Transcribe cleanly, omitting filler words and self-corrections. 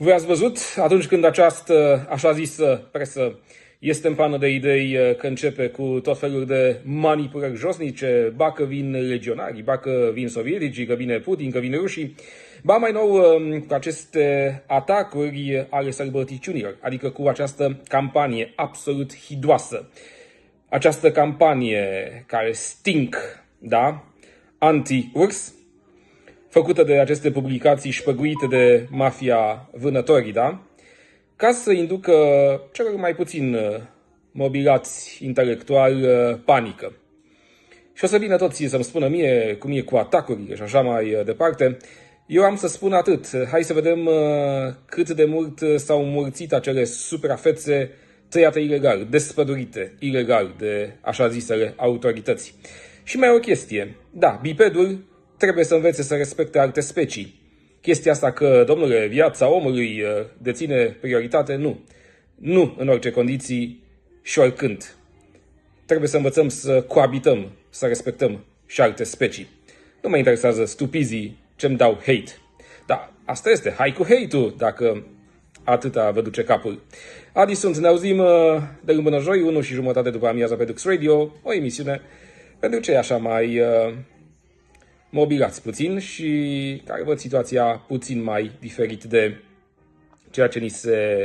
Voi ați văzut atunci când această așa zisă presă este în pană de idei că începe cu tot felul de manipulări josnice, ba că vin legionari, ba că vin sovietici, că vine Putin, că vine rușii, ba mai nou cu aceste atacuri ale sărbăticiunilor, adică cu această campanie absolut hidoasă. Această campanie care stink, da, anti-urs, făcută de aceste publicații șpăguite de mafia vânătorii, da? Ca să inducă celor mai puțin mobilați intelectual panică. Și o să vină toți să-mi spună mie cum e cu atacurile și așa mai departe. Eu am să spun atât. Hai să vedem cât de mult s-au înmulțit acele suprafețe tăiate ilegal, despădurite ilegal de așa zisele autorități. Și mai e o chestie. Da, bipedul trebuie să învețe să respecte alte specii. Chestia asta că, domnule, viața omului deține prioritate, nu. Nu în orice condiții și oricând. Trebuie să învățăm să coabităm, să respectăm și alte specii. Nu mă interesează stupizii ce-mi dau hate. Dar asta este, hai cu hate-ul, dacă atâta vă duce capul. Adi sunt, ne auzim de luni până joi, 1:30 după amiaza pe Dux Radio, o emisiune pentru cei așa mai mobilați puțin și care văd situația puțin mai diferit de ceea ce ni se